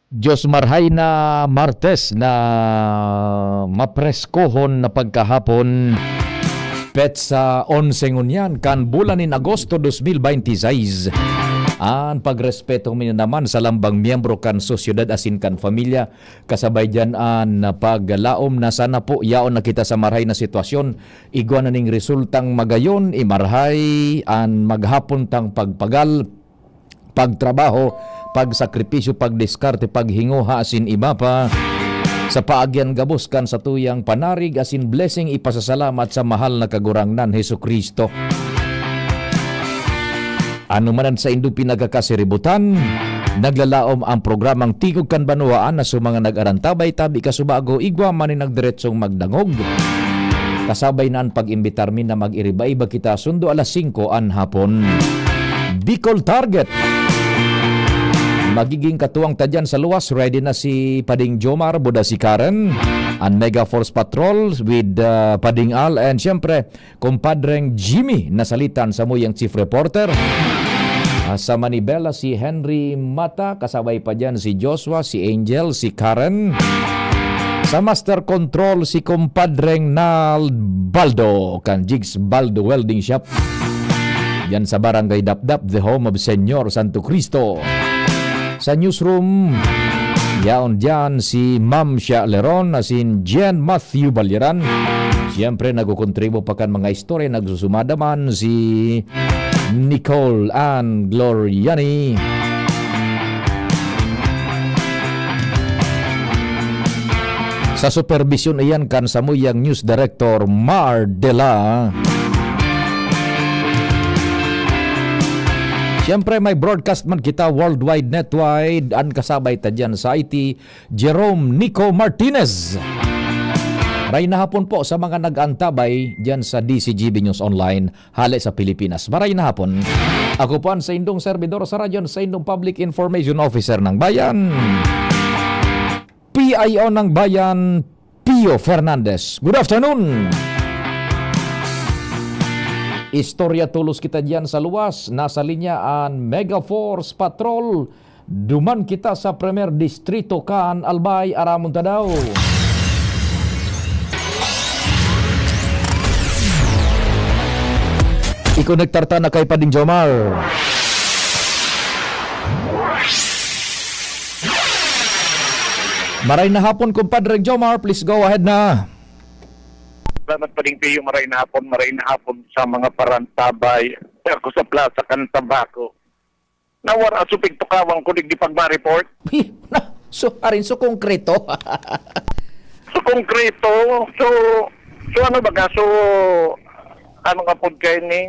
Diyos marhay na Martes na mapreskohon na pagkahapon petsa 11 ngunyan kan bulan ni Agosto 2026. Ang pagrespeto minyo naman sa lambang miyembro kan sosyedad asin kan familia kasabay dyan an paglaom na sana po yaon na kita sa marhay na sitwasyon igwa na ning resultang magayon imarhay an maghapon tang pagpagal pagtrabaho, pagsakripisyo, pagdiskarte, paghinguha asin iba pa sa paagyan gabos kan sa tuyang panarig asin blessing ipasasalamat sa mahal na kagurangnan Hesukristo. Ano manan sa Indo pinagkakasiributan, naglalaom ang programang Tigog kan Banwaan na sumanga nag-arantabay tabi kasubago igwa man ni nagdiretsong magdangog. Kasabay na ang pag-imbitar min na mag-iriba-iba kita sundo alas 5 an hapon. Bicol Target. Magiging katuwang tadyan sa luwas. Ready na si Pading Jomar, buda si Karen, and Mega Force Patrol with Pading Al, and syempre, kumpadreng Jimmy na salitan sa muyang chief reporter. Sa Manibela, si Henry Mata, kasabay pa dyan si Joshua, si Angel, si Karen. Sa Master Control, si kumpadreng Nal Baldo, kan Jigs Baldo Welding Shop. Yan sa Barangay Dapdap, the home of Senyor Santo Cristo. Sa newsroom, yaon dyan si Ma'am Shia Leron asin Jen Matthew Balyeran. Siyempre nagkukontribo pa kan mga istorya nagsusumadaman si Nicole Ann Gloriani. Sa supervision iyan kan samuyang news director Mar Dela. Siyempre may broadcast man kita worldwide netwide ang kasabay ta dyan sa IT Jerome Nico Martinez. Maray na hapon po sa mga nag-antabay dyan sa DCGB News Online hali sa Pilipinas. Maray na hapon. Ako po ang sa indong servidor sa radyon sa indong Public Information Officer ng Bayan. PIO ng Bayan, Pio Fernandez. Good afternoon! Istorya tulos kita diyan sa luwas. Nasa linya ang Mega Force Patrol. Duman kita sa Premier Distrito kan Albay, Aramon Tadaw. Ikonektar ta na kay Pading Jomar. Maray na hapon, kumpadre Jomar. Please go ahead na. Salamat pa rin kayo, maray na hapon sa mga parantabay. Ako sa plaza kan tabako. Nawara supig tukawang kunig di pagma-report. So, arin so konkreto. So konkreto, so ano baga, so ano nga po kayo ni?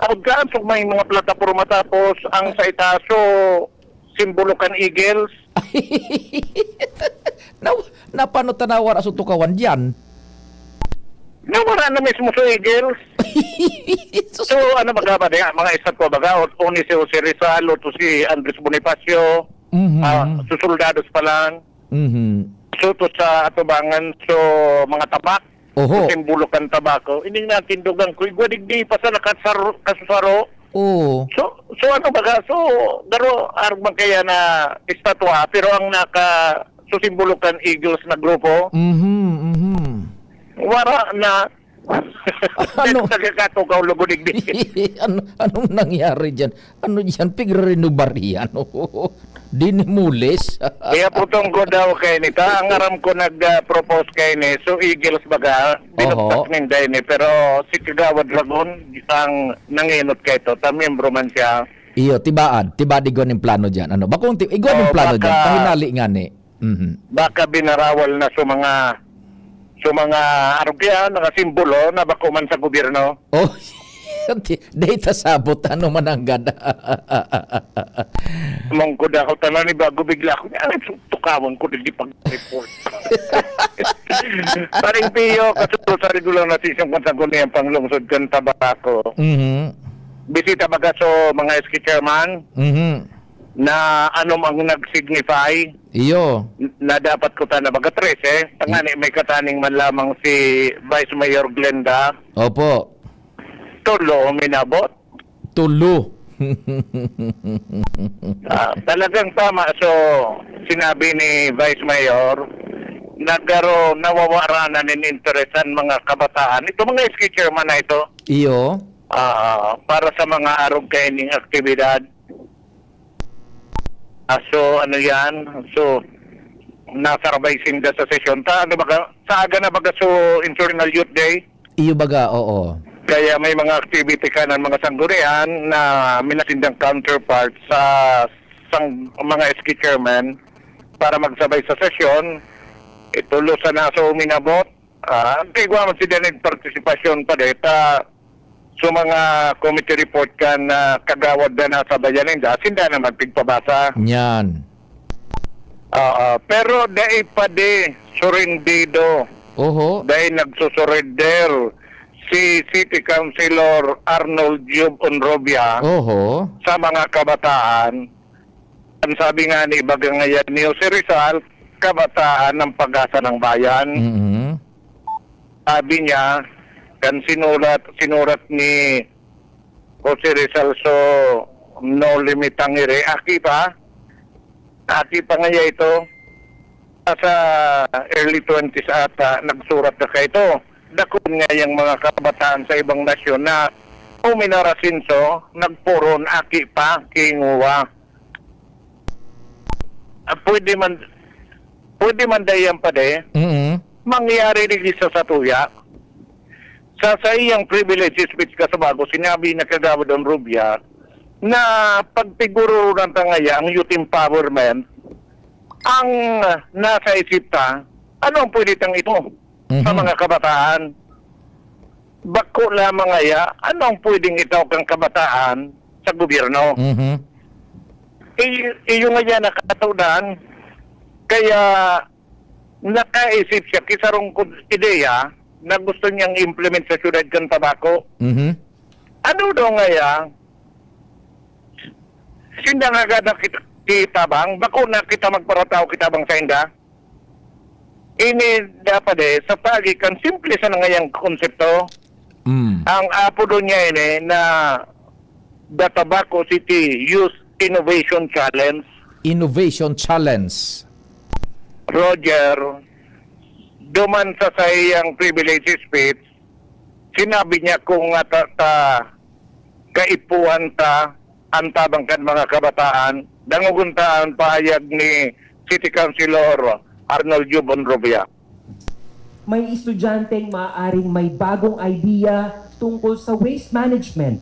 Agad so may mga plataporma tapos ang sa itaso simbolo kan Eagles. Napano tanawar aso tukawan diyan? Nawara na mismo sa Eagles. So ano baga ba mga isat ko baga uni si Jose Rizal to si Andres Bonifacio. Susoldados pa lang. So to sa atubangan so mga tabak. Oho. Simbolo kan tabako. Hindi natin dugang ko igwadigdi pa sa kasaro. Oo. So ano baga so daro arman kaya na estatwa pero ang naka susimbolo kan Eagles na grupo. Wara na Ano? Nagkakatukaw lugudigdi. Anong nangyari dyan? Ano dyan? Pigrinubari yan? Di ni mulis? Kaya putong ko daw kay nita. Ang aram ko nag-propose kay ni. So Eagles baga, binuktak ninday ni. Pero si Kagawad Dragon, isang nanginot kay to. Tamiyembro man siya. Iyo, tibaad. Tibaad igwan yung plano dyan. Ano? Bakong igwan yung plano dyan? Pahinali nga ni. Baka binarawal na sa mga arugya, nakasimbolo na bako man sa gobyerno. Oh, data sabot, ano man ang gada. Mong ko na ako tanan ni bago bigla ako. Tukawan ko di pag-report. Paring Pio, kasunod sa regular na sisang konsagon niyang panglungsod kan tabako. Bisita baga so mga SK chairman. Na ano ang nag-signify iyo na dapat ko na baga 13 tangani may kataning man lamang si Vice Mayor Glenda. Opo. Tulo minabot. Tulo. Talagang tama. So, sinabi ni Vice Mayor, nawawaranan ng interest ang mga kabataan. Ito mga ski chairman na ito, Iyo. para sa mga arog kaining aktibidad. So, ano yan? So, nasa rabaisin da sa sesyon. Sa aga na baga so International Youth Day. Iyo baga, oo. Kaya may mga activity ka ng mga sanggunian na minasindang counterpart sa mga ski chairman para magsabay sa sesyon. Itulo sa naso uminabot. Tigwa man sila ng partisipasyon pa deta sa mga committee report ka na kagawad na nasa bayanin da. Sinda na magpigpabasa. Yan. Pero dahil pa di surindido. Oho. Dahil nagsusurrender si City Councilor Arnold Job Onrobia Oho. sa mga kabataan. Ang sabi nga ni Bagang ngayon ni Jose Rizal, kabataan ng pag-asa ng bayan. Mhm. Sabi niya, kan sinurat ni Jose Rizal, so no limit ang ire. Aki pa ngayon ito. Sa early 20s ata, nagsurat na kayo ito. Dakon nga yung mga kabataan sa ibang nasyon na uminarasinso, nagpuron, aki pa, kinguwa. Pwede man dayan pa de, Mhm. mangyari rin sa tuya. Sa iyang privilege speech ka sa bago, sinabi na kagawad ng Rubia na pagpiguro ng tangaya ang youth empowerment ang nasa isip ta, anong pwede tang ito sa mga kabataan? Bako lamang ngaya, anong pwedeng itaw kang kabataan sa gobyerno? Mhm. Iyo nga yan nakatunan, kaya nakaisip siya kisarong ideya na gusto niyang implement sa syudad kan tabako. Mhm. Ano daw ngaya? Sinda nga gada kita bang? Bako na kita magparataw kita bang sa inda? Ini dapat sa pagi kan simple sa ngayang konsepto. Mm. Ang apo doon niya na the Tabaco City Youth Innovation Challenge. Innovation Challenge. Roger, duman sa sayang privilege speech, sinabi niya kung kaipuan ta ang tabangkan mga kabataan, danguguntaan pahayag ni City Councilor Arnold Jubon Robia. May estudyanteng maaaring may bagong idea tungkol sa waste management.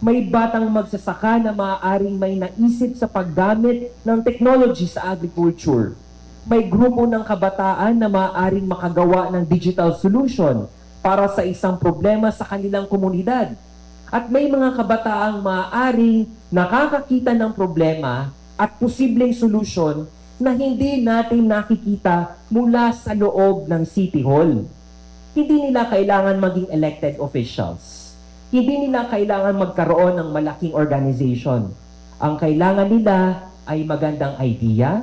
May batang magsasaka na maaaring may naisip sa paggamit ng technology sa agriculture. May grupo ng kabataan na maaaring makagawa ng digital solution para sa isang problema sa kanilang komunidad. At may mga kabataang maaaring nakakakita ng problema at posibleng solusyon na hindi natin nakikita mula sa loob ng City Hall. Hindi nila kailangan maging elected officials. Hindi nila kailangan magkaroon ng malaking organization. Ang kailangan nila ay magandang idea,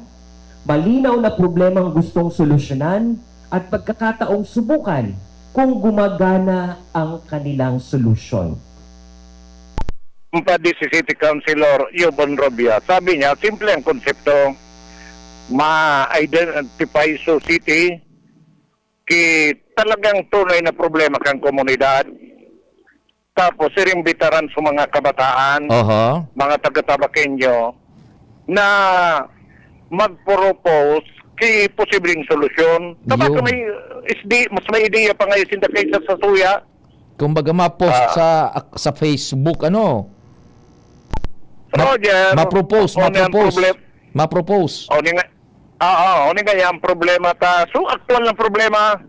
malinaw na problemang gustong solusyonan, at pagkakataong subukan kung gumagana ang kanilang solusyon. Padi si City Councilor Jubon Robia, sabi niya, simple ang konsepto, ma-identify sa city talagang tunay na problema kang komunidad. Tapos irimbitaran sa mga kabataan, Oho. mga taga-Tabaqueño, na mag-propose kay posibleng solusyon. Tapos Yun. mas may ideya pa ngayon sinda kaysa sa suya. Kumbaga ma-post sa Facebook Roger, ma-propose. Ma-propose. O nga yung problema ta. So, actual ng problema,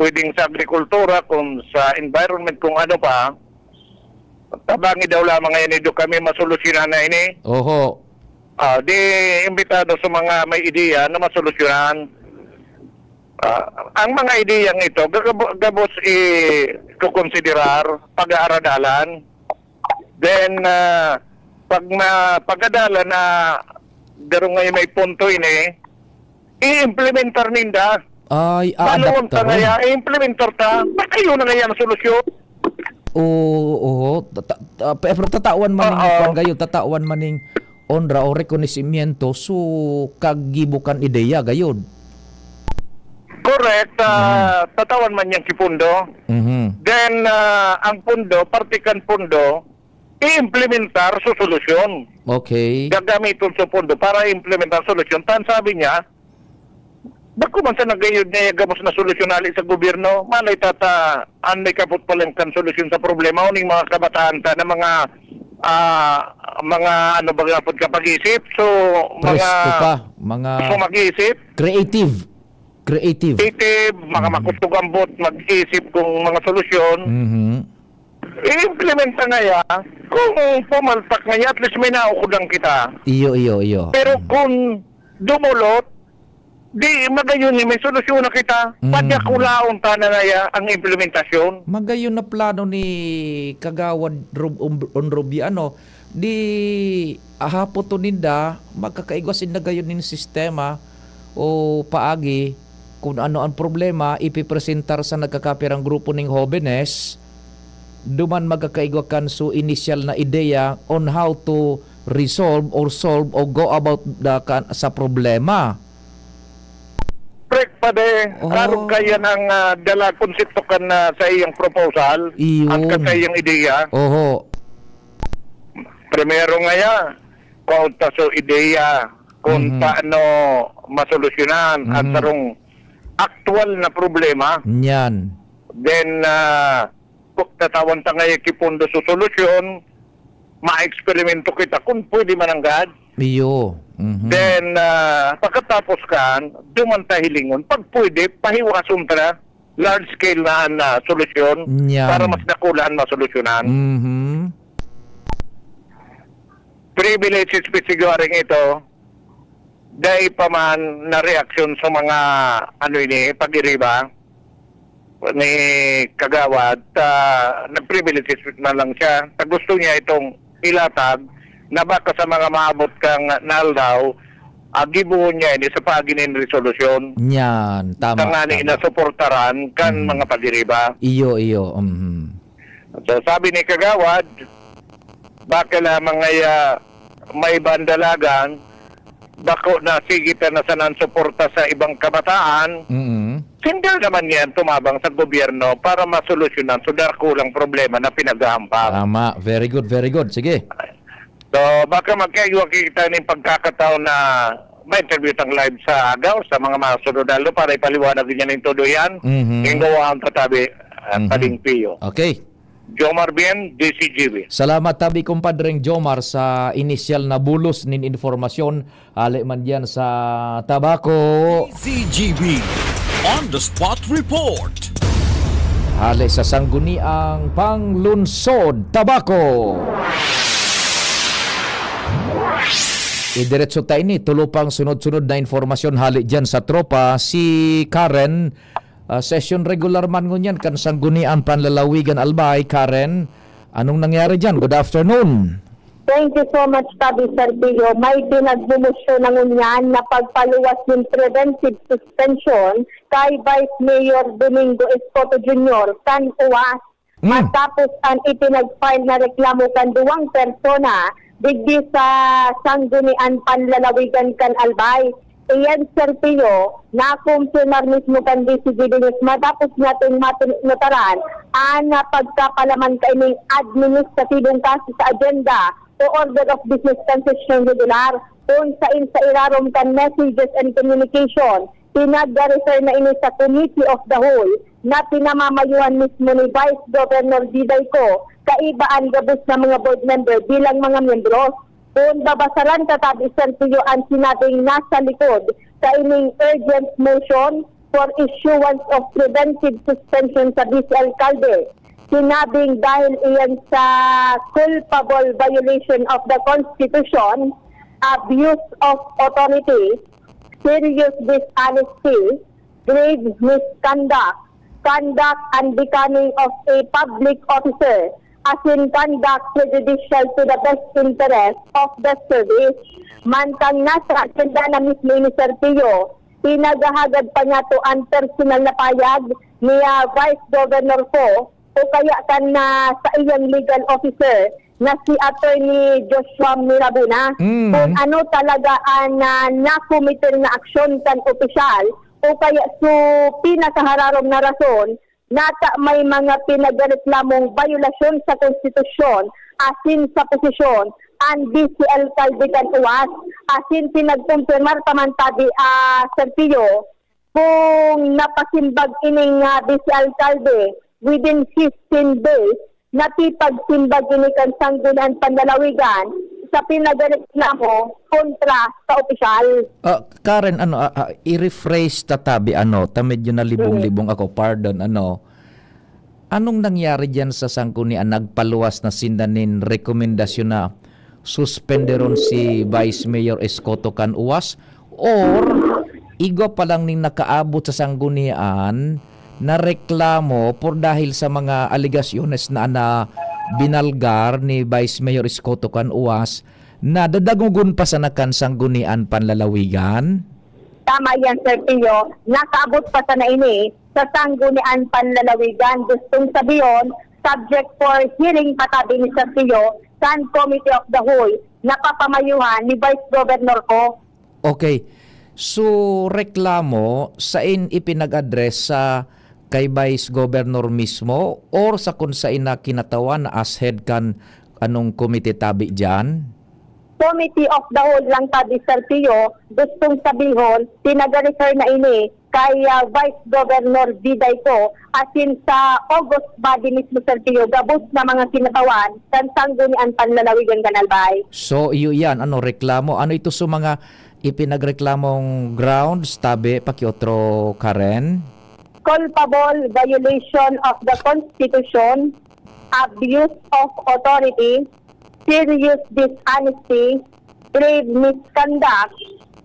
pwedeng sa agrikultura, kung sa environment, kung ano pa, tabangi daw lamang ngayon ito kami masolusyonan na ini. Oho. Di imbitado sa mga may ideya na masolusyonan. Ang mga ideyang ito, gabos i-kukonsiderar, pag-aaradalan. Then, pagkadala na garo ngayon may punto ini, i-implementar ninda. Ay, Paano aadaptar. ta ngaya, i-implementar ta. Baka yun na ngayon ang solusyon. Oo. Pero tatawan man ning Oo. kwan gayo, tatawan man ning honra o rekonosimiento so kagibukan ideya gayod. Correct. Tatawan man yang si Pundo. Mhm. Then, ang Pundo, partikan Pundo, i-implementar sa solusyon. Okay. Gagamitin sa Pundo para i-implementar solusyon. Tan sabi niya, bako man sa nagayod niya gamos na solusyon ali sa gobyerno, malay tata, anay kapot palang kan solusyon sa problema, uning mga kabataan ta na mga ano ba nga pod kapag-isip. So, Presko pa, gusto mga mag-isip, creative. mga makutugambot, mag-isip kung mga solusyon, Mhm. i-implementa nga ya, kung pumalpak nga ya, at least may naukudang kita. Iyo. Pero kung dumulot, di magayon ni may solusyon na kita. Padya kulaon na nga ya ang implementasyon. Magayon na plano ni Kagawad Onrobi di ahapot to ninda magkakaigwasin na gayon nin sistema o paagi kung ano ang problema ipipresentar sa nagkakapirang grupo ning Jóvenes duman magkakaigwakan so initial na ideya on how to resolve or solve or go about sa problema. Correct pa de, klaro kaya ng dala konsepto kan sa iyang proposal, Iyon. at sa iyang ideya. Oho. Primero nga ya, kung so ideya, kung paano masolusyonan at sarong actual na problema. Nyan. Then, tatawan ta nga kipundo sa solusyon, ma-eksperimento kita kung pwede mananggad. Iyo. Mhm. Then, pagkatapos kan, dumanta hilingon, pag pwede, pahiwason ta large scale na solusyon Nyan. para mas nakulaan masolusyonan. Mhm. Privilege siguraring ito, dahil pa man na reaksyon sa mga pag-iriba ni Kagawad, nag-privilege na lang siya. Gusto niya itong ilatag na baka sa mga maabot kang naldaw, gibuhon niya ini sa paginin resolusyon. Nyan. Tama. Nga ni inasuportaran kan mga pag-iriba. Iyo. Mhm. So sabi ni Kagawad, baka lamang ay may bandalagan, bako na sigita na sanan suporta sa ibang kabataan, Mhm. hindi naman yan tumabang sa gobyerno para masolusyonan so kulang problema na pinaghahampas. Tama. Very good. Sige. So baka magkaiwa kita ng pagkakataon na may interview tang live sa agaw sa mga sunodalo para ipaliwanag din yan ng todo yan. Mhm. Yung gawa ang tatabi Pading Pio. Okay. Jomar Bien, DCGB. Salamat tabi kumpadreng Jomar sa initial na bulos nin informasyon ali man diyan sa tabako CGB On the Spot Report. ali sa sangguniang panglunsod tabako. Idiretso tayo ni tulupang sunod-sunod na informasyon hali diyan sa tropa si Karen. Session regular man ngunyan kan sanggunian panlalawigan Albay. Karen, anong nangyari dyan? Good afternoon. Thank you so much, Tabi Sergio. May pinagbumusyon ng unyan na pagpaluwas ng preventive suspension kay Vice Mayor Domingo Escoto Jr. San Uwas. Matapos ang ipinag-file na reklamo kan duwang persona digdi sa sanggunian panlalawigan kan Albay. Iyan, Sergio, na-confirmar mismo kan DCGB News matapos natin notaran ang pagkapalaman kaining administratibong kaso sa agenda o order of business concession regular kung sa irarom kan messages and communication. Pinag-refer na ini sa Committee of the Whole na pinamamayuhan mismo ni Vice Governor Diday Ko kaibaan gabos na mga board member bilang mga miyembro. Kung babasaran katabi Sergio ang sinabing nasa likod sa ining urgent motion for issuance of preventive suspension sa Vice Alcalde. Sinabing dahil iyan sa culpable violation of the Constitution, abuse of authority, serious dishonesty, grave misconduct, conduct unbecoming of a public officer, as in conduct prejudicial to the best interest of the service. Mantang nasa agenda na mismo ni Sergio, pinaghahagad pa niya to ang personal na payag ni Vice Governor ko o kaya kan na sa iyang legal officer na si Attorney Joshua Mirabuna kung ano talaga ang nakomiter na aksyon kan opisyal o kaya so pinakahararong na rason nata may mga pinagreklamong violasyon sa konstitusyon asin sa posisyon ang DC Alcalde kan uwas asin pinagkumpirmar tamantabi Serpillo kung napasimbag ining DC Alcalde within 15 days natipagsimbag ini kan Sangguniang Panlalawigan sa pinagreklamo kontra sa opisyal. Karen, i-rephrase tatabi, ta medyo nalibong-libong ako, pardon, anong nangyari dyan sa Sanggunian? Nagpaluwas na sindanin rekomendasyon na suspenderon si Vice Mayor Escoto kan uwas or igo pa lang ning nakaabot sa Sanggunian na reklamo por dahil sa mga aligasyones na binalgar ni Vice Mayor Escoto kan uwas na dadagugon pa sa nakan Sanggunian Panlalawigan? Tama yan, Sir Pio. Nakaabot pa sa na ini sa Sanggunian Panlalawigan. Gustong sabiyon, subject for hearing patabi ni Sir Pio sa Committee of the Whole na papamayuhan ni Vice Governor ko. Okay. So, reklamo saan ipinag-address sa kay Vice Governor mismo or sa kung saan na kinatawan na as head kan anong komite tabi dyan? Committee of the Whole lang tabi, Sir Pio. Gustong sabihon, pinag-refer na ini kay Vice Governor Diday ko asin sa August body mismo, Sir Pio, gabos na mga kinatawan sa Sanggunian Panlalawigan Ganalbay. So, iyo yan. Reklamo? Ano ito sa mga ipinagreklamong grounds tabi pakiotro, Karen? Culpable violation of the Constitution, abuse of authority, serious dishonesty, grave misconduct,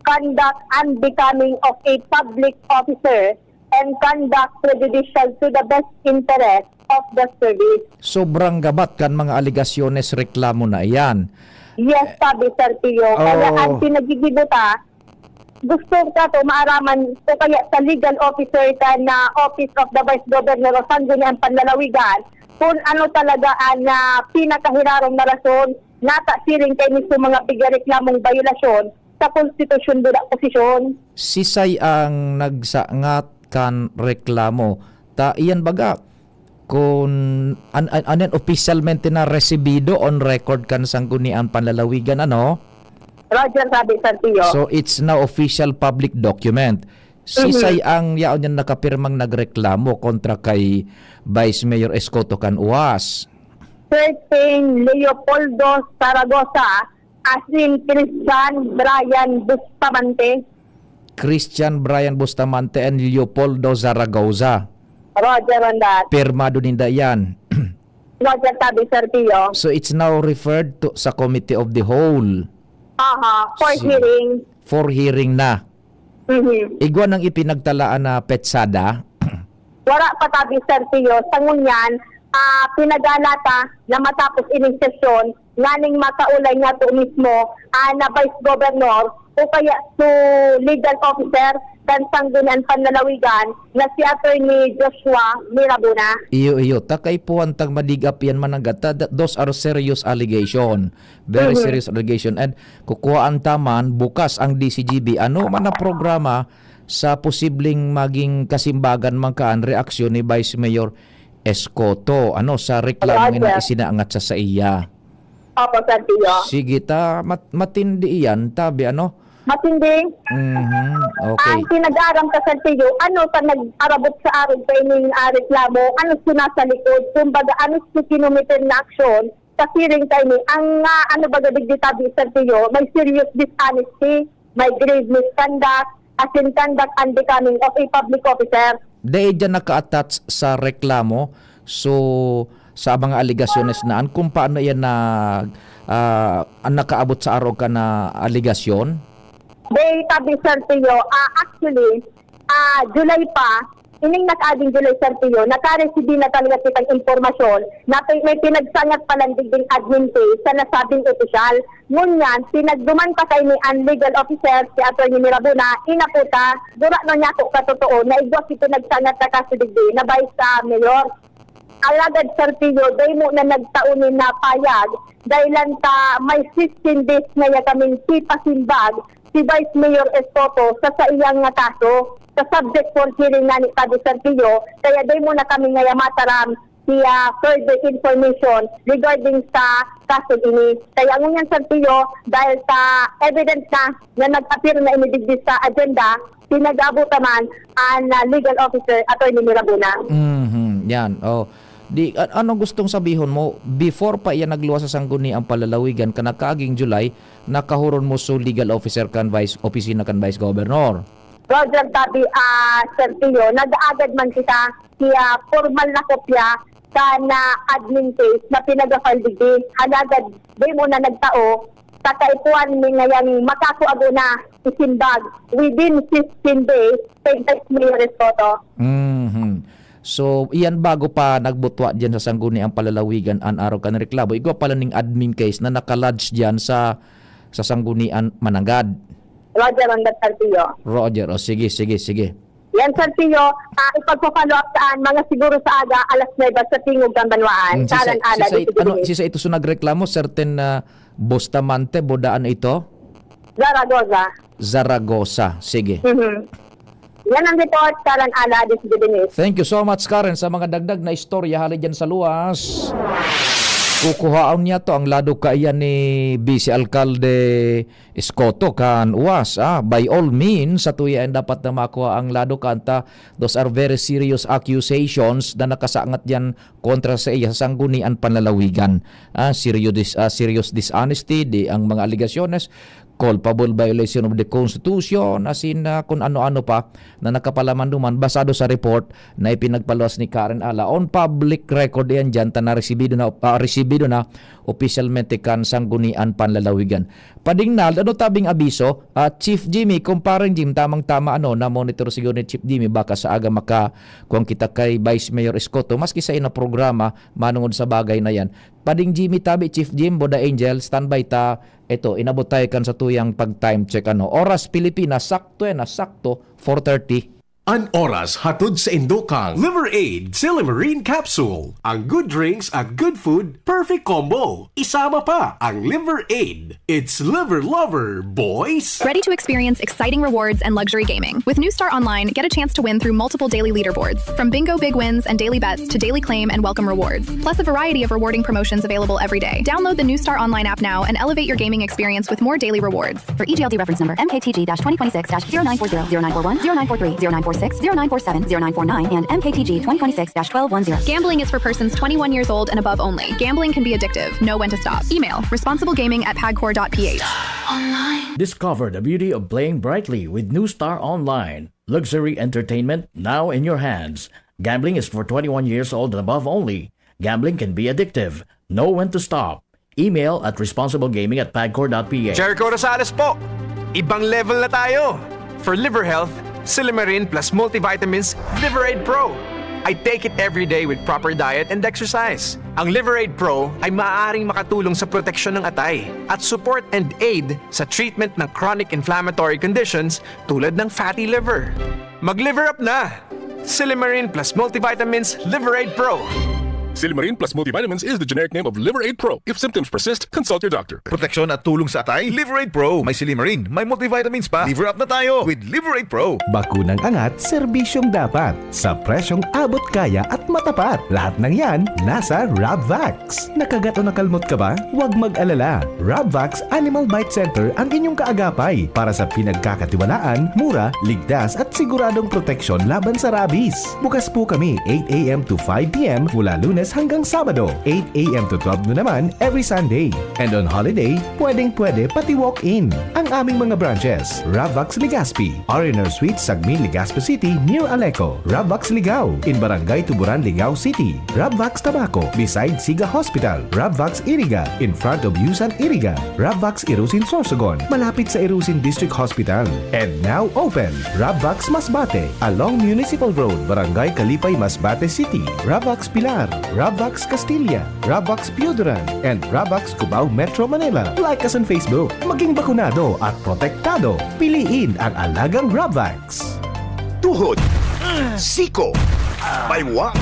conduct unbecoming of a public officer, and conduct prejudicial to the best interest of the service. Sobrang gabat kan mga aligasyones reklamo na iyan. Yes, sabi, Sir Pio. Kaya ang pinagigibuta, gusto ka to maaraman o kaya sa legal officer ka na Office of the Vice Governor o Sangguniang Panlalawigan kung ano talaga ang pinakahirarong na rason natasiring kay mismo mga pigareklamong violasyon sa konstitusyon doon posisyon. Sisay ang nagsangat kan reklamo. Iyan baga kung anen officialmente na resibido on record kan Sangguniang Panlalawigan Roger, sabi, Sir Pio. So it's now official public document. Sisay ang yaon yan nakapirmang nagreklamo kontra kay Vice Mayor Escoto kan uwas. Certain Leopoldo Zaragoza asin Christian Brian Bustamante. Christian Brian Bustamante and Leopoldo Zaragoza. Roger on that. Pirmado ninda yan. Roger, sabi, Sir Pio. So it's now referred to sa Committee of the Whole. For hearing. For hearing na. Igwa nang ipinagtalaan na petsada. Wala pa tabi, Sir Pio. Sa ngunyan, pinagalata na matapos ining sesyon, nganing makaulay nga to mismo na Vice Governor o kaya to legal officer kan Sangguniang Panlalawigan na si Attorney Joshua Mirabuna. Iyo. Takay po antang madigap yan managata. Those are serious allegation. Very serious allegation. And kukuhaan taman, bukas ang DCGB. Ano man na programa sa posibleng maging kasimbagan mangkaan reaksyon ni Vice Mayor Escoto. Sa reklamo na isinaangat sa iya. Opo, Sir Pio. Sige matindi yan. Tabi Matindi. Okay. Ang pinag-aram ka, Sir Pio, sa nag-arabot sa aron sa ining reklamo, nasa likod, kumbaga sa kilometer na aksyon, kasi rin kayo ang baga digditabi, Sir Pio, may serious dishonesty, may grave misconduct, as in conduct unbecoming of a public officer. Dahil dyan naka-attach sa reklamo, so sa mga aligasyones naan, kung paano yan nakaabot sa araw ka na aligasyon? They tabi, Sir Pio, actually, July pa, ining nakaading July, Sir Pio, nakareceive na talaga kitang informasyon na may pinagsangat palang digding admin case sa nasabing opisyal. Ngunyan, pinagduman pa kay ni ang legal officer, si Atty. Mirabuna, inaputa, dura no niya ko katotoo, na igwas ito nagsangat na kaso digdi, na vice sa mayor. alagad Sarpillo, day mo na nagtaunin na payag, dahil lang ta may 16 days na ya kaming sipasimbag, si Vice Mayor Escoto sa iyang nga kaso, sa subject for hearing na ni Padre Sarpillo, kaya day mo na kami nga mataram siya further information regarding sa kaso ini. Kaya ngunyan Sarpillo, dahil sa evidence na nag-appear na inidigdis sa agenda, pinag-abutaman ang legal officer Atty. Mirabuna. Yan. Oh. Ano gustong sabihin mo, before pa iyan nagluwas sa sangguni ang palalawigan kanakaaging July, nakahuron mo sa legal officer kan vice opisina kan vice governor. Roger Tabi, Sarpillo, nag-agad man kita siya formal na kopya na admin case na pinag-file digdi. Halagad, di mo na nagtao, sa kaipuan ni ngayang makakuago na isimbag within 15 days, kay Mayor Escoto. So, iyan bago pa nagbutwa dyan sa sangguni ang palalawigan an araw ka na reklamo. Igwa pala ning admin case na nakalodge dyan sa sanggunian Mananggad. Roger, ang Sarpillo. Roger, sige. Yan, Sarpillo, ipagpo-follow up saan, mga siguro sa aga, alas 9 sa Tingog ng Banwaan. Si sa ito so nagreklamo, certain Bustamante, bodaan ito? Zaragoza, sige. Yan ang report, Karen Ala, Denise. Thank you so much, Karen, sa mga dagdag na istorya hali dyan sa luwas. Kukuhaan niya to ang lado kaiyan ni Vice Alcalde Escoto kan uwas. By all means, sa tuyain dapat na makuha ang lado kanta. Those are very serious accusations na nakasangat yan kontra sa iya sa sanggunian panlalawigan. Serious dishonesty, ang mga aligasyones, culpable violation of the Constitution, asin kung ano-ano pa na nakapalaman duman basado sa report na ipinagpaluwas ni Karen Ala. On public record yan dyan, na resibido na opisyalmente kan sanggunian panlalawigan. Padingnal, ano tabing abiso, Chief Jimmy, kumparing Jim, tamang-tama na monitor siguro ni Chief Jimmy, baka sa aga kung kita kay Vice Mayor Escoto, maski sa ina programa, manungod sa bagay na yan. Pading Jimmy tabi, Chief Jim, Boda Angel, standby ta. Ito, inabot tayo kan sa tuyang pag-time check. Oras Pilipinas, sakto 4:30. An oras hatod sa Indokang Liver Aid Silimarine Capsule. Ang good drinks at good food, perfect combo. Isama pa ang Liver Aid. It's liver lover, boys! Ready to experience exciting rewards and luxury gaming? With New Star Online, get a chance to win through multiple daily leaderboards. From bingo big wins and daily bets to daily claim and welcome rewards. Plus a variety of rewarding promotions available every day. Download the New Star Online app now and elevate your gaming experience with more daily rewards. For EGLD reference number MKTG-2026-0940, 0941, 0943, 0946, 0947, 0949, and MKTG 2026-1210. Gambling is for persons 21 years old and above only. Gambling can be addictive. Know when to stop. Email responsiblegaming@pagcor.ph. Discover the beauty of playing brightly with New Star Online. Luxury entertainment now in your hands. Gambling is for 21 years old and above only. Gambling can be addictive. Know when to stop. Email at responsiblegaming@pagcor.ph. Jericho Rosales po. Ibang level na tayo. For liver health, Silimarin plus multivitamins Liver Aid Pro. I take it every day with proper diet and exercise. Ang Liver Aid Pro ay maaaring makatulong sa proteksyon ng atay at support and aid sa treatment ng chronic inflammatory conditions tulad ng fatty liver. Mag-liver up na! Silimarin plus multivitamins Liver Aid Pro. Silimarin plus multivitamins is the generic name of Liver Aid Pro. If symptoms persist, consult your doctor. Proteksyon at tulong sa atay, Liver Aid Pro. May Silimarin, may multivitamins pa. Liver up na tayo with Liver Aid Pro. Bakunang angat, serbisyong dapat. Sa presyong abot kaya at matapat. Lahat ng yan, nasa Rabvax. Nakagat o nakalmot ka ba? Huwag mag-alala. Rabvax Animal Bite Center ang inyong kaagapay para sa pinagkakatiwalaan, mura, ligtas at siguradong proteksyon laban sa rabies. Bukas po kami 8 a.m. to 5 p.m. mula Lunes hanggang Sabado, 8 a.m. to 12 noon naman every Sunday. And on holiday, pwedeng-pwede pati walk-in. Ang aming mga branches, Rabvax Legazpi, R&R Suites, Sagmin, Legazpi City, near Aleco. Rabvax Ligao, in Barangay Tuburan, Ligao City. Rabvax Tabaco, beside Siga Hospital. Rabvax Iriga, in front of Yusan Iriga. Rabvax Irusin Sorsogon, malapit sa Irusin District Hospital. And now open, Rabvax Masbate, along Municipal Road, Barangay Kalipay, Masbate City. Rabvax Pilar, Rabvax Castilla, Rabvax Pioduran, and Rabvax Cubao Metro Manila. Like us on Facebook. Maging bakunado at protektado. Piliin ang alagang Rabvax. Tuhod, siko, baywa,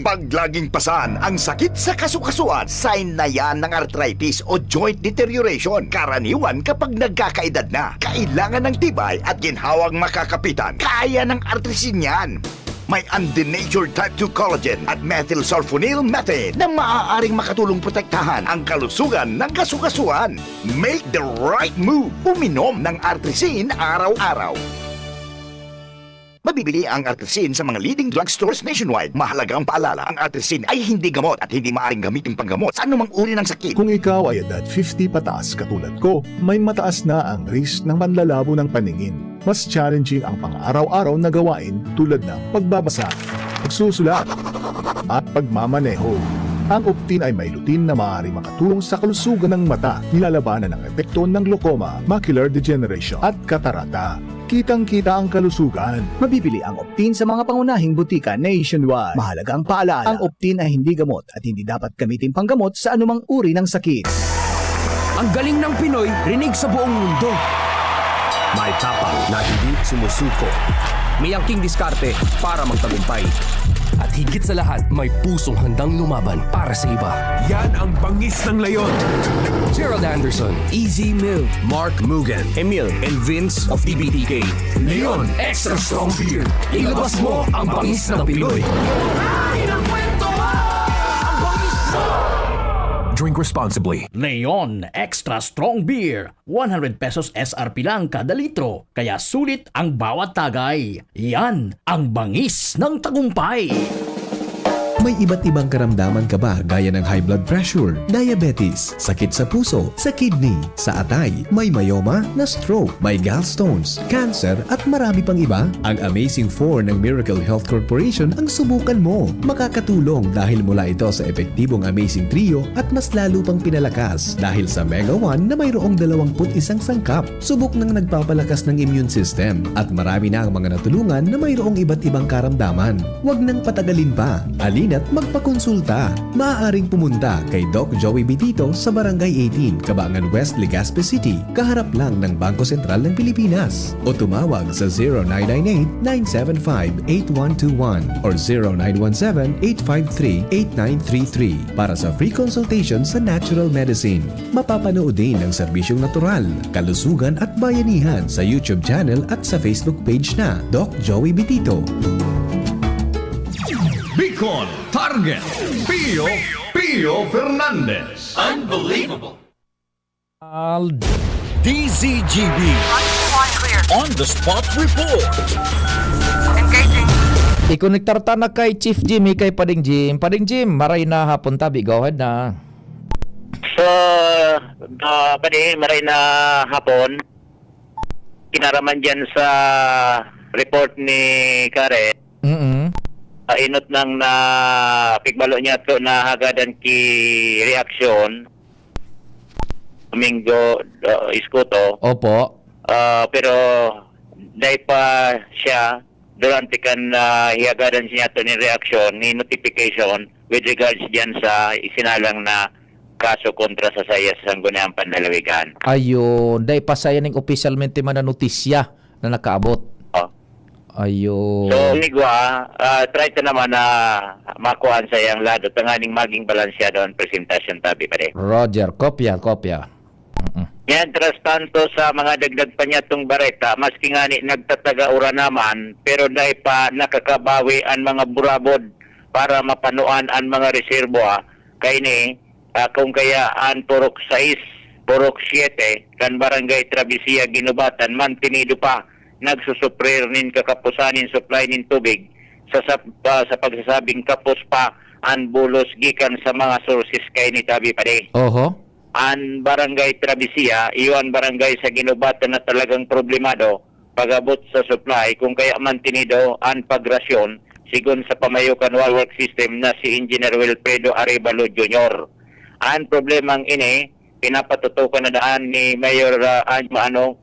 Pag laging pasan ang sakit sa kasukasuan, sign na yan ng arthritis o joint deterioration. Karaniwan kapag nagkakaedad na, kailangan ng tibay at ginhawang makakapitan. Kaya ng artrisin yan. May undenatured type 2 collagen at methylsulfonyl methane na maaaring makatulong protektahan ang kalusugan ng kasukasuan. Make the right move. Uminom ng Artrisin araw-araw. Mabibili ang Artrisin sa mga leading drugstores nationwide. Mahalagang paalala, ang Artrisin ay hindi gamot at hindi maaaring gamitin panggamot sa anumang uri ng sakit. Kung ikaw ay edad 50 pataas katulad ko, may mataas na ang risk ng panlalabo ng paningin. Mas challenging ang pang-araw-araw na gawain tulad ng pagbabasa, pagsusulat, at pagmamaneho. Ang Optin ay may lutin na maaaring makatulong sa kalusugan ng mata, nilalabanan ng epekto ng glaucoma, macular degeneration at katarata. Kitang-kita ang kalusugan. Mabibili ang Optin sa mga pangunahing butika nationwide. Mahalagang paalala, ang Optin ay hindi gamot at hindi dapat gamitin panggamot sa anumang uri ng sakit. Ang galing ng Pinoy, rinig sa buong mundo. May tapang na hindi sumusuko. May angking diskarte para magtagumpay. At higit sa lahat, may pusong handang lumaban para sa iba. Yan ang bangis ng leyon. Gerald Anderson, Easy Mill, Mark Mugen, Emil, and Vince of TBTK. Leon Extra Strong Beer. Ilabas mo ang bangis ng Pinoy. Drink responsibly. Leon Extra Strong Beer. 100 pesos SRP lang kada litro. Kaya sulit ang bawat tagay. Yan ang bangis ng tagumpay. May iba't ibang karamdaman ka ba gaya ng high blood pressure, diabetes, sakit sa puso, sa kidney, sa atay, may myoma, na stroke, may gallstones, cancer at marami pang iba? Ang Amazing 4 ng Miracle Health Corporation ang subukan mo. Makakatulong dahil mula ito sa epektibong Amazing Trio at mas lalo pang pinalakas dahil sa Mega 1 na mayroong 21 sangkap. Subok ng nagpapalakas ng immune system at marami na ang mga natulungan na mayroong iba't ibang karamdaman. Huwag nang patagalin pa. Alina't magpakonsulta. Maaaring pumunta kay Doc Joey Bitito sa Barangay 18, Cabangan West, Legazpi City, kaharap lang ng Bangko Sentral ng Pilipinas. O tumawag sa 0998-975-8121 or 0917-853-8933 para sa free consultation sa natural medicine. Mapapanood din ang serbisyong natural, kalusugan at bayanihan sa YouTube channel at sa Facebook page na Doc Joey Bitito. Bicol Target Pio Fernandez. Unbelievable. DZGB On the Spot Report. Ikonektar ta na kay Chief Jimmy kay Pading Jim. Pading Jim, maray na hapon tabi. Go ahead na. So, Pading, maray na hapon. Kinaraman dyan sa report ni Karen. Inot nang na pigbalo niya to na hagadan ki reaksyon Domingo Iscoto. Opo. Pero dahil pa siya durante kan hihagadan siya to ni reaksyon ni notification with regards diyan sa isinalang na kaso kontra sa saya sa Sangguniang Panlalawigan. Ayun, dahil pa saya ng opisyalmente man na notisya na nakaabot. Ayun. So, Migwa, try to naman na makuhaan sa iyang lado. Tanganing maging balansyado ang presentasyon tabi pa rin. Roger, kopya. Yan, tras tanto sa mga dagdag pa niya itong bareta, maski nga ni nagtatagaura naman, pero dahil pa nakakabawi ang mga burabod para mapanuan ang mga reservo. Kaya ni, kung kaya ang Purok 6, Purok 7, kan Barangay Travisia, Ginubatan, mantinido pa nagsusuprir nin kakapusanin supply nin tubig sa pagsasabing kapos pa ang bulos gikan sa mga sources kay ni tabi pare. Oho. Ang Barangay Travisia, iyon barangay sa Ginubatan na talagang problemado pagabot sa supply kung kaya mantinido ang pagrasyon sigon sa pamayukan wall work system na si Engineer Wilfredo Arevalo Jr. Ang problemang ini pinapatutukan na daan ni Mayor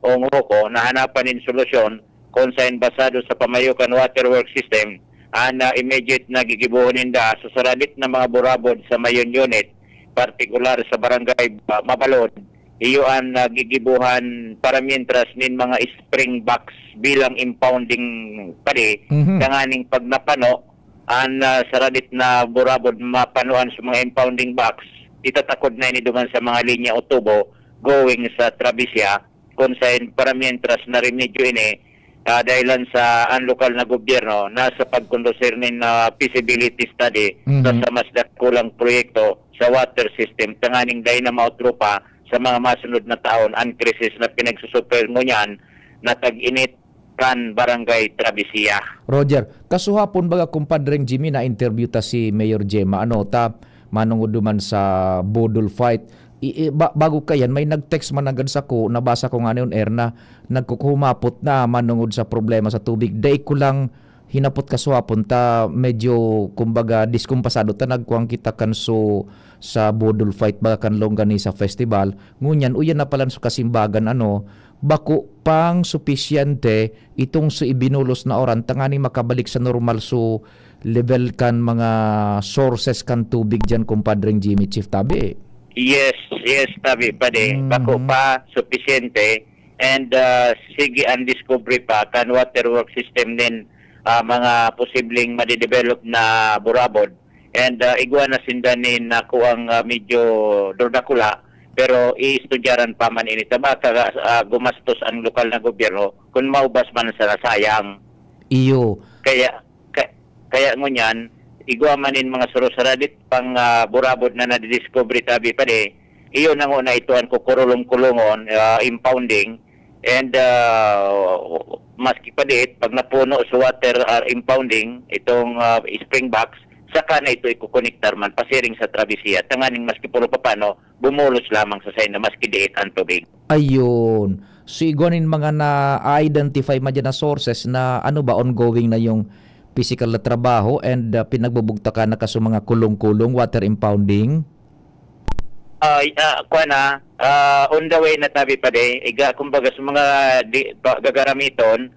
Ongroko na hanapan ng solusyon kung saan basado sa pamayukan waterwork system na immediate na gigibuhonin da sa saradit na mga burabod sa mayon unit, partikular sa barangay Mabalod, iyon na gigibuhan para mientras nin mga spring box bilang impounding pari, kanganing pag napano, ang saradit na burabod mapanuan sa mga impounding box, itatakod na ini duman sa mga linya o tubo going sa Travessia kung sa para mientras na remedyo ini dahilan sa ang lokal na gobyerno nasa pagkondusir nin feasibility study sa mas kulang proyekto sa water system tanganing dahil na mautropa sa mga masunod na taon ang krisis na pinagsusuper mo niyan na tag-init kan barangay Travessia. Roger, kasuhapon baga kumpadreng Jimmy na interview ta si Mayor Gemma ta manungod duman sa Bodol fight. Bago kayan may nag-text man agad sa ko, nabasa ko nga on air na nagkukumapot na manungod sa problema sa tubig. Day ko lang hinapot kasuhapon ta medyo kumbaga diskumpasado ta nagkuang kita kanso sa Bodol fight baga kan longgani sa festival. Ngunyan uyan na pala sa kasimbagan bako pang supisyente itong sa ibinulos na oran tangani makabalik sa normal so level kan mga sources kan tubig dyan kumpadreng Jimmy Chief Tabi. Yes, Tabi pade. Bako pa supisyente and sige ang discovery pa kan water work system din mga posibleng madidevelop na burabod and igwa na sindanin na kuang medyo dordakula pero i-estudyaran pa man ini tama gumastos ang lokal na gobyerno kung maubas man sa sayang iyo kaya ngunyan igwa manin mga surosaradit pang burabod na nadiscovery Tabi pade iyo na na ituan ko kurulong-kulungon impounding and maski pade pag napuno sa water impounding itong spring box saka na ito ikukonektar man pasiring sa Travessia tanganing maski puro papano bumulos lamang sa sayna maski diit ang tubig. Ayun. So iguanin mga na-identify man dyan na sources na ongoing na yung physical na trabaho and pinagbubugtakan na kaso mga kulong-kulong water impounding? On the way na Tabi pade kumbaga sa mga gagaramiton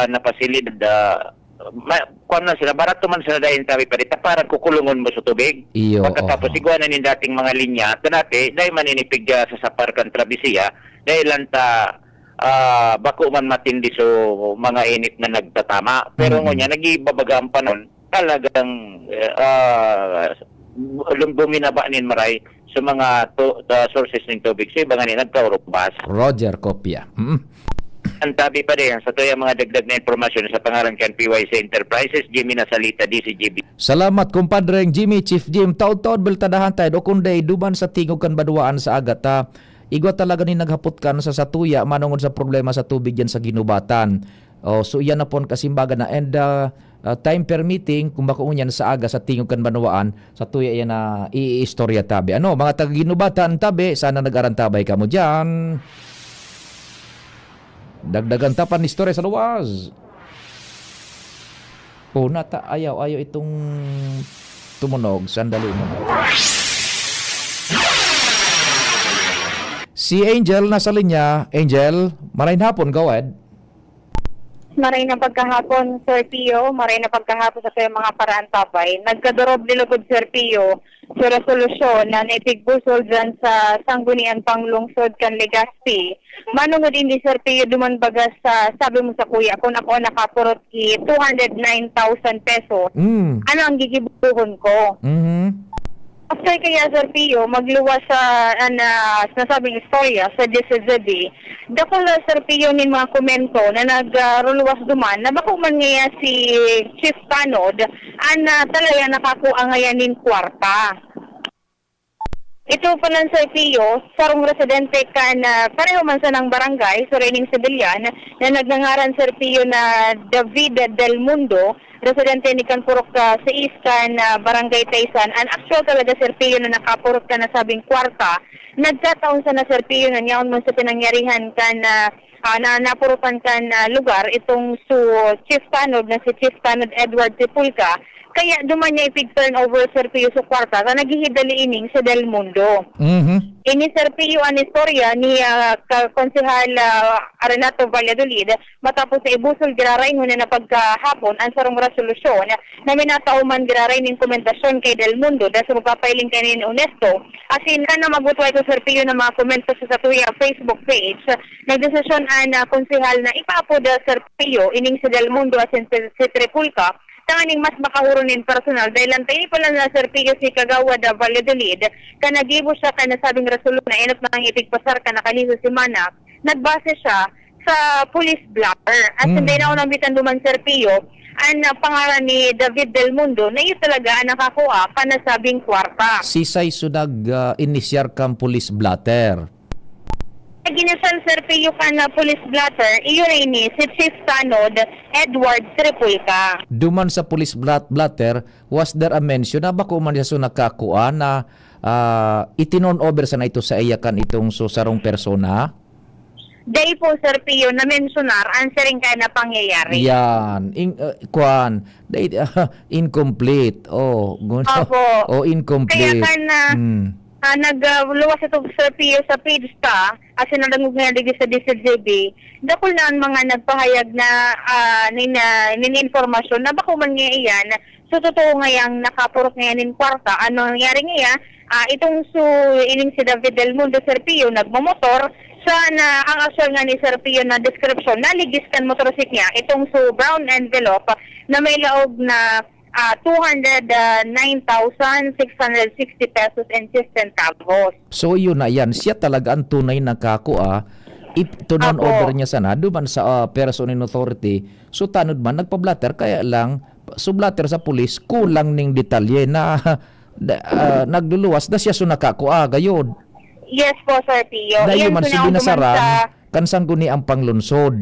na pasilid na sila barato man sila dahil Tabi pade parang kukulungon mo sa tubig. Iyo, pagkatapos iguanan nin dating mga linya tanate dahil maninipig sa saparkan Travessia dahil lang bako man matindi so mga init na nagtatama pero ngunya nagibabaga ang panon talagang buminabanin maray sa mga sources ng tubig so ibanganin nagkaurubas. Roger Kopya. Ang Tabi pa din sa tuya mga dagdag na informasyon sa pangalan kan PYC Enterprises Jimmy Nasalita DCGB. Salamat kumpadreng Jimmy Chief Jim taud-taud beltadahan tayo kunday duman sa tingog kan badwaan sa agata igwa talaga ni naghapot kan sa satuya manungod sa problema sa tubig yan sa ginubatan. So yan na pon kasimbagan na and time permitting kung baka unyan sa aga sa tingog kan banwaan sa tuya yan na iistorya Tabi. Mga taga ginubatan Tabi sana nag-arantabay ka mo dyan. Dagdagan tapan istorya sa luwas. Nata ayaw itong tumunog. Sandali mo. Si Angel nasa linya. Angel, marahin hapon, gawad. Maray na pagkahapon, Sir Pio. Maray na pagkahapon sa mga paraan Tabay. Nagkadorob nilugod, Sir Pio, sa resolusyon na naipigbusol dyan sa sanggunian panglungsod kan Legazpi. Manungod hindi, Sir Pio, duman bagas sa sabi mo sa kuya, kung ako nakapurot 209,000 pesos, ano ang gigibuhon ko? After kaya, Sir Pio, magluwas sa nasabing istorya sa DCZD, dako na, Sir Pio, nin mga komento na nagruluwas duman, na bako man ngaya si Chief Tanod, talaga nakakuha ngayon nin kwarta. Ito pa lang, Sir Pio, sarong residente ka na pareho man sa ng barangay, Surening Civilian, na nagngangaran, Sir Pio, na David Del Mundo, residente ni Kanpurok sa Iskan, Barangay Taysan. Ang actual talaga, Sir Pio, na nakapurok ka na sabing kwarta, nagkataon sa na, Sir Pio, na niyaon mo sa pinangyarihan ka na napurutan ka na lugar, itong Chief Tanod na si Chief Tanod Edward Tipulca. Kaya duman niya ipig-turn over, Sir Pio, sa kwarta na naghihidali ining sa Del Mundo. Ini, Sir Pio, ang istorya ni Konsehal Renato Valladolid matapos sa ibusol giraray na pagkahapon ang sarong resolusyon na minatauman giraray ng komentasyon kay Del Mundo dahil sa magpapailing kay ni UNESCO. As in, na magutway ko, Sir Pio, na mga komento sa tuya Facebook page, nagdesisyon ang konsehal na ipapod, Sir Pio, ining si Del Mundo as in si Tripulca tanganing mas makahurunin personal dahil ang tayo pala na Serpilyo si Kagawad Valladolid kanagibo siya ka nasabing resulta na inot nang ipigpasar ka nakaliso si Mana, nagbase siya sa police blotter. At hindi na ako nambitan duman Serpilyo ang pangalan ni David Del Mundo na iyo talaga ang nakakuha panasabing kwarta. Sisay sunag inisyar kang police blatter. Ginasal Serpilyo ka na police blatter, iyo na ini si Chief Tanod Edward Tripulca. Duman sa police blatter, was there a mention na bako man siya nakakuha na itinon over sa na ito sa iyakan itong susarong persona? Day po, Serpilyo, na mensionar ang sering ka na pangyayari. Yan. Incomplete. Oh, incomplete. Kaya ka na nagluwas ito, Serpilyo, sa page ta, kasi nalangog nga digis sa DCJB, dakol na ang mga nagpahayag na nin-informasyon na bako man nga iyan, so totoo nga yung nakapurot nga yan in kwarta. Ano nangyari nga itong ining si David Del Mundo, Serpilyo, nagmamotor, sana ang actual nga ni Serpilyo na description, naligis kan motorsikl niya, itong brown envelope na may laog na 209,660 pesos and 6 centavos. So yun na yan, siya talaga ang tunay na kakuha. Tunon over niya sana, duman sa person in authority, so tanod man, nagpa-blatter, kaya lang, so blatter sa pulis, kulang ning detalye na nagluluwas na siya so nakakuha, gayon. Yes po, Sir Pio. Dahil man si binasaran, kansang guni ang panglunsod.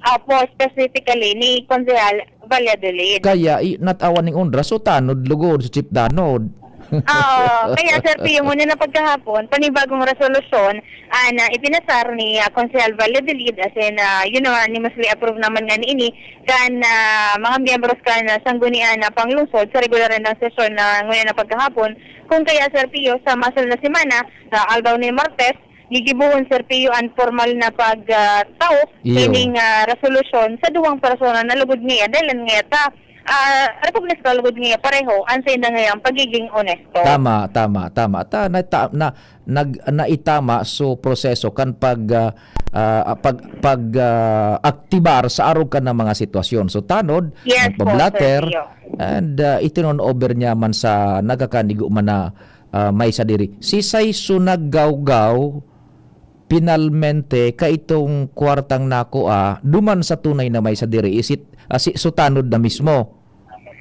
Apo, specifically ni Konsehal Valladolid. Kaya natawa ning undra, so tanod lugod sa Chief Danod. Kaya Sir Pio, muna na pagkahapon, panibagong resolusyon na ipinasar ni Konsehal Valladolid as in, unanimously approve naman nga ni ini kan mga miyembros ka na sanggunian na panglungsod sa regular ng sesyon na ngayon na pagkahapon. Kung kaya Sir Pio, sa masal na simana sa albaw ni Martes, gigibuhon Sir Pio ang formal na pagtao kining resolusyon sa duwang persona na lugod niya dahil nga ta Republic sa lugod niya pareho ang sa inda ngayang pagiging honesto. Tama. Naitama so proseso kan aktibar sa araw ka ng mga sitwasyon. So tanod, nagpa-blatter, and itinon over niya man sa nagkakanigo man na may sa diri. Sisay sunaggaw-gaw pinalmente ka itong kwartang nakuha duman sa tunay na may sa diri. Isit so tanod na mismo.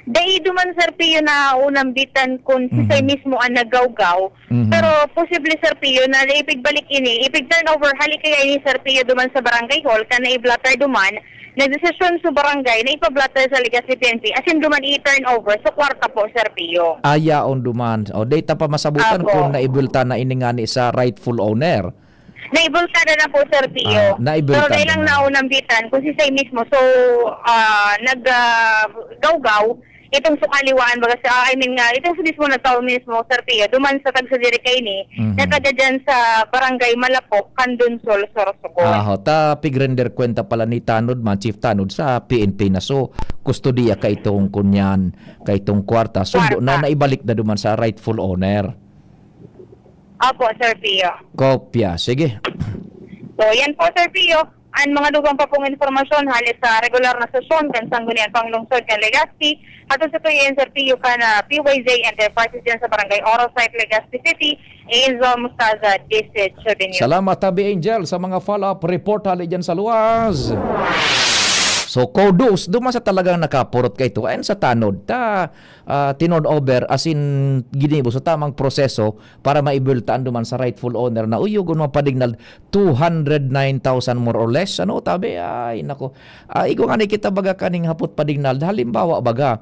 Dahil duman Sir Pio na unang bitan kung sisay mismo ang naggaw-gaw. Pero posible Sir Pio na ipigbalik ini, ipig-turn over halik kaya ini Sir Pio duman sa barangay hall ka na i-blatter duman, nagdesisyon sa barangay na ipablatter sa Legazpi PNP as in duman i-turn over sa kwarta po Sir Pio. Ayaon duman. O data pa masabutan kung naibulta na iningani sa rightful owner. Naibulta na po Sir Pio. Pero dahil lang naunang bitan kung sisay mismo, so naggaw-gaw itong sukaliwaan baga sa itong mismo na tao mismo Sir Pio duman sa tagsadiri kay ni nakada dyan sa barangay Malapok Kandunsol Sorsogon. Ta pigrender kwenta pala ni Tanod man Chief Tanod sa PNP na so kustodiya ka itong kunyan ka itong kwarta so na naibalik na duman sa rightful owner. Apo Sir Pio. Kopya, sige. So yan po Sir Pio. Ang mga dugang pa pong informasyon halis sa regular na sesyon kan sanggunian panglungsod kan Legazpi ato sa tuyen Sir Pio ka na PYZ Enterprises dyan sa barangay Orosite, Legazpi City, Angel Mustaza, District Avenue. Salamat Tabi Angel sa mga follow-up report hali dyan sa luwas. So, kudos, duman sa talagang nakapurot kay ito. Ayan sa tanod, tinod over as in ginibo sa tamang proseso para maibultaan duman sa rightful owner na uyugon mo padignal 209,000 more or less. Ano, tabi? Ay, nako. Ikaw nga kita baga kaning hapot padignal. Halimbawa baga,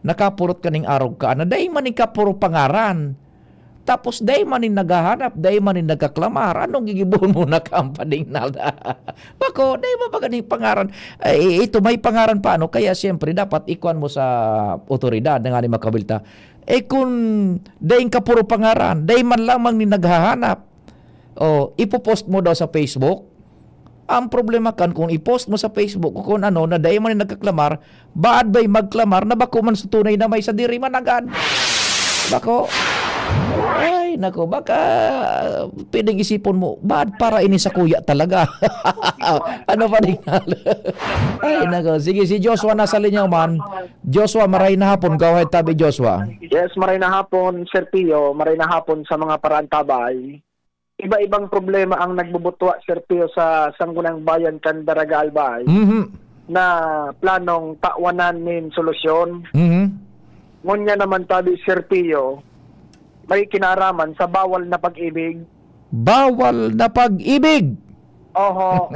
nakapurot kaning araw ka na dahi maning kapuro pangaran. Tapos dahi manin naghahanap, dahi manin nagkaklamar. Anong gigibuhon mo na kampaning nalda? Bako, dahi ba ganing pangaran? Ito may pangaran pa ano? Kaya siyempre dapat ikuan mo sa otoridad ng aning makabilta. Kung dahi ka puro pangaran, dahi man lamang ni naghahanap. Ipopost mo daw sa Facebook. Ang problema kan kung i-post mo sa Facebook kung ano na dahi manin nagkaklamar, baad ba'y magklamar na bako man sa tunay na may sa diri managan? Bako, ay, Ay, nako, baka pwedeng isipon mo, bad para ini sa kuya talaga. Ano pa rin? Ay, nako. Sige, si Joshua nasa linya man. Joshua, maray na hapon. Go ahead, tabi Joshua. Yes, maray na hapon, Sir Pio. Maray na hapon sa mga paraan tabay. Iba-ibang problema ang nagbubutwa, Sir Pio, sa Sanggunang Bayan, Candaraga, Albay, na planong tawanan nin solusyon. Ngunya naman tabi, Sir Pio, may kinaraman sa bawal na pag-ibig. Bawal na pag-ibig? Oho.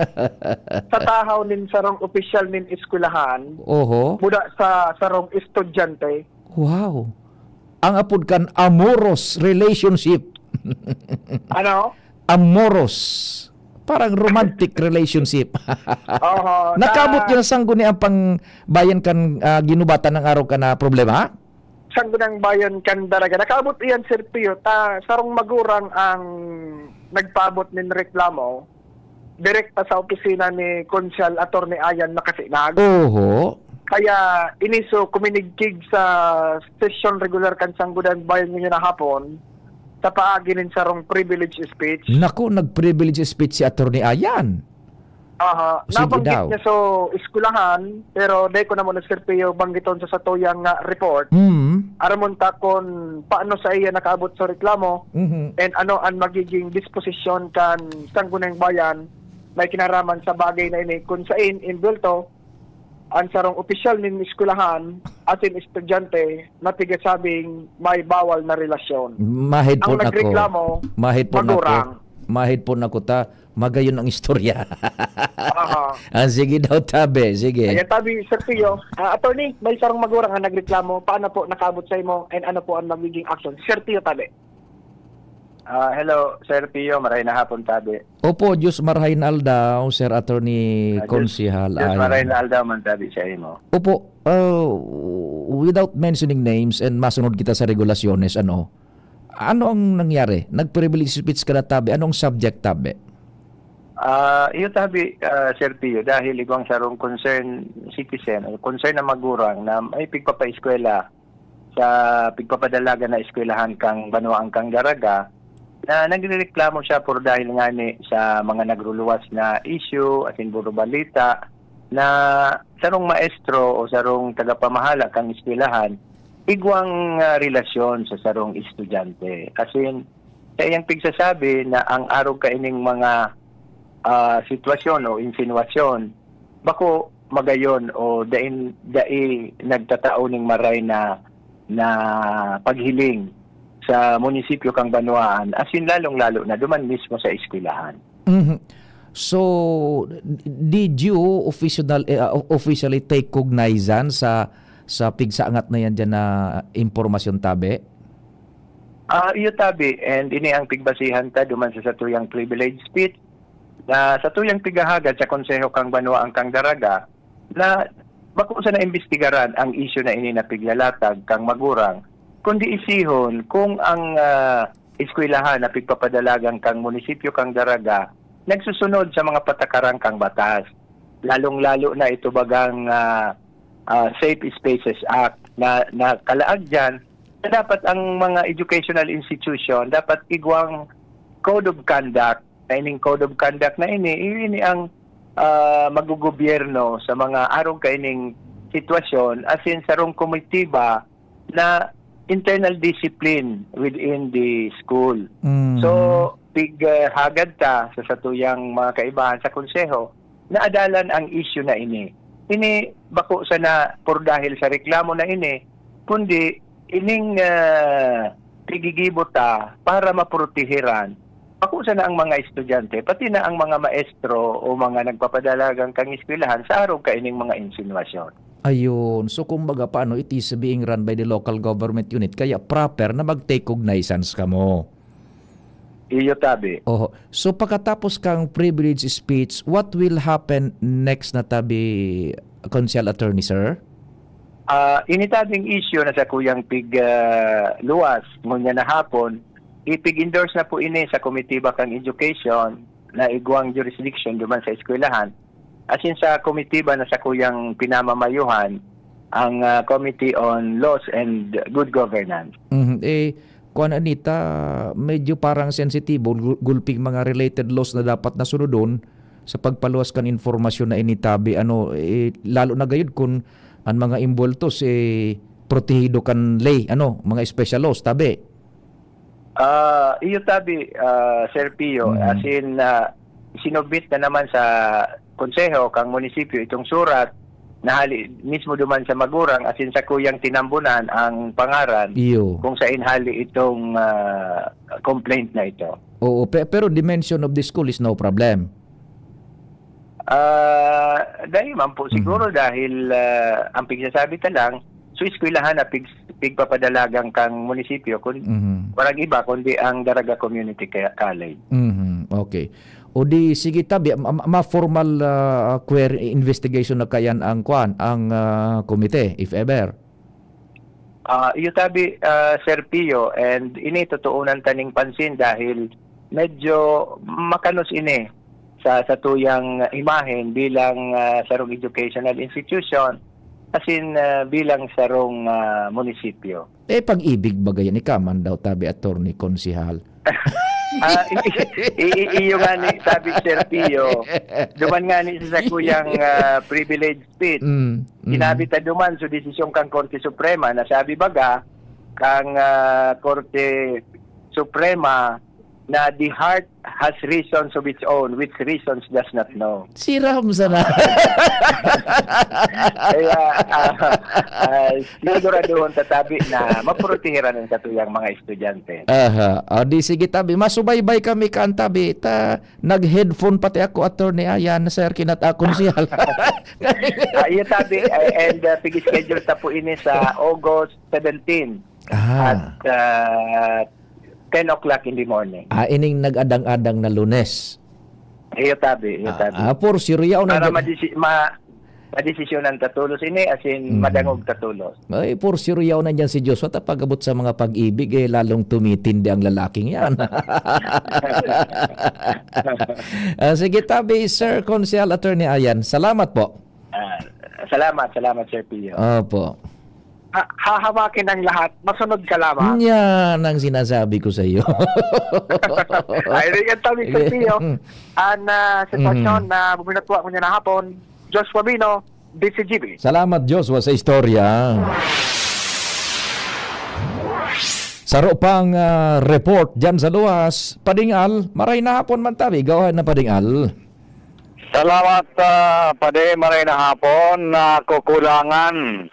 Sa tahaw nin sarong opisyal nin eskwelahan. Oho. Buda sa sarong estudyante. Wow. Ang apod kan amorous relationship. Ano? Amorous. Parang romantic relationship. Oho. Nakabot yun sa sangguni ang pang bayan kan ginubatan ng araw ka na problema? Sanggunang Bayan, Candaraga. Nakabot iyan, Sir Pio, sarong magurang ang nagpabot nin reklamo direkta sa opisina ni Konsyal Atty. Ayan Nakasinag. Oho. Kaya iniso kuminigkig sa session regular kan Sanggunang Bayan ngayon na hapon sa paagi nin sarong privilege speech. Naku, nag-privilege speech si Atty. Ayan. Aha, Sige nabanggit daw. niya so eskwelahan, pero dahil ko naman na Sir Pio banggiton sa satuyang report. Aramon ta kung paano sa iya nakaabot sa reklamo and ano ang magiging disposisyon kan Sanggunang Bayan may kinaraman sa bagay na ini kung sain inbulto ang sarong opisyal nin eskwelahan atin estudyante napigasabing may bawal na relasyon. Mahid po ang nagreklamo, magurang. Mahid po nako ta magayon ang istorya. Sige daw, tabi. Sige. Ayan, tabi, Sir Pio. Attorney, may sarong magurang ang nagreklamo. Paano po nakaabot sa imo and ano po ang magiging action? Sir Pio, tabi. Hello, Sir Pio. Maray na hapon, tabi. Opo, Diyos marahin aldaw, Sir Attorney Konsihal. Diyos maray na aldaw man, tabi, sa imo. Opo, without mentioning names and masunod kita sa regulasyones, ano ang nangyari? Nag-privilege speech ka na, tabi. Anong subject, tabi? Iyo tabi, Sir Pio, dahil igwang sarong concern citizen, concern na magurang na may pigpapa-eskwela sa pigpapadalaga na eskwelahan kang Banwaang Candaraga na nagrereklamo siya por dahil nga ni sa mga nagruluwas na issue at puro balita na sarong maestro o sarong tagapamahala kang eskwelahan igwang relasyon sa sarong estudyante. Kasi sa iyang pigsasabi na ang araw kaining mga sitwasyon o insinuasyon bako magayon o dai nagtatao ning maray na paghiling sa munisipyo kang Banwaan asin lalong-lalo na duman mismo sa eskwelahan. So did you officially take cognizance sa pigsaangat na yan dyan na impormasyon, tabi? Iyo tabi, and ini ang pigbasihan ta duman sa satuyang privilege speech na sa tuyang pigahagad sa Konseho kang Banwaang Candaraga na bako sa naimbestigaran ang isyu na ini na piglalatag kang magurang kundi isihon kung ang eskwelahan na pigpapadalagang kang munisipyo kang Daraga nagsusunod sa mga patakarang kang batas. Lalong-lalo na ito bagang Safe Spaces Act na kalaag dyan na dapat ang mga educational institution dapat igwang code of conduct. Ining code of conduct na ini ang magugobyerno sa mga araw kaining sitwasyon asin sarong komitiba na internal discipline within the school. So hagad ta sa satuyang mga kaibahan sa konseho na adalan ang issue na ini. Ini bako sa na por dahil sa reklamo na ini kundi ining tigigibota para maprotehiran ako na ang mga estudyante, pati na ang mga maestro o mga nagpapadalagang kang eskwelahan sa araw kaining mga insinuasyon. Ayun. So kumbaga paano, it is being run by the local government unit. Kaya proper na mag-take cognizance ka mo. Iyo tabi. Oho. So pagkatapos kang privilege speech, what will happen next na tabi, Consial Attorney, sir? Initabing issue na sa kuyang luwas ngunya na hapon, ipig-endorse na po ini sa Komitiba kang Education na igwang jurisdiction duman sa eskwelahan. Asin sa komitiba na sa kuyang pinamamayuhan ang Committee on Laws and Good Governance. kuan anita, medyo parang sensitibo, gulping mga related laws na dapat na sunodon sa pagpaluwas kan informasyon na initabi, lalo na gayud kung ang mga involtos protehido kan lay, mga special laws, tabi. Iyo tabi, Sir Pio, as in, sinubmit na naman sa konseho kang munisipyo itong surat na mismo duman sa magurang, as in sa kuyang tinambunan ang pangaran kung sa inhali itong complaint na ito. Oo, pero dimension of the school is no problem. Dahil man po siguro dahil ang pigsasabi ta lang, so eskwelahan na pigpapadalagang kang munisipyo kung parang iba kundi ang Daraga Community College. Okay. O di sige tabi ma-formal query investigation na kayan ang komite if ever. Iyo tabi, Sir Pio, and ini totoonan taning pansin dahil medyo makanos ini sa tuyang imahen bilang sarong educational institution, as in bilang sarong munisipyo. Pag-ibig bagayan ikaman daw tabi attorney konsihal. Iyo nga ni sabi Sir Pio, duman nga ni sa kuyang privilege speech. Sinabi ta duman so desisyon kang Korte Suprema na sabi baga kang Korte Suprema na the heart has reasons of its own, which reasons does not know. Siram sana. Kaya siguraduhon tatabi na maprotehiran ng katuyang mga estudyante. Di sige tabi, masubaybay kami kan tabi. Nag-headphone pati ako, attorney ayan, sir, kinat-akon siya. Iya tabi, and pig-schedule ta po ini sa August 17 at 10 o'clock in the morning. Ining nag-adang-adang na Lunes. Iyo tabi. Por siriyaw na... Para madesisyonan tatulos ini, as in madangog tatulos. Ay, por siriyaw na dyan si Joshua, pag-abot sa mga pag-ibig, lalong tumitindi ang lalaking yan. Sige tabi, Sir Consial Attorney Ayan. Salamat po. Salamat, Sir Pio. Opo. Hahawakin ang lahat, masunod ka lamang. Yan ang sinasabi ko sa iyo. Ay, rin tabi Sir Pio. Ang sitwasyon na buminatwa ko niya na hapon, Joshua Bino, DCGB. Salamat Joshua sa istorya. Saro pang report dyan sa luwas. Padingal, maray na hapon man tabi. Gawain na Padingal. Salamat, Pade, maray na hapon na kukulangan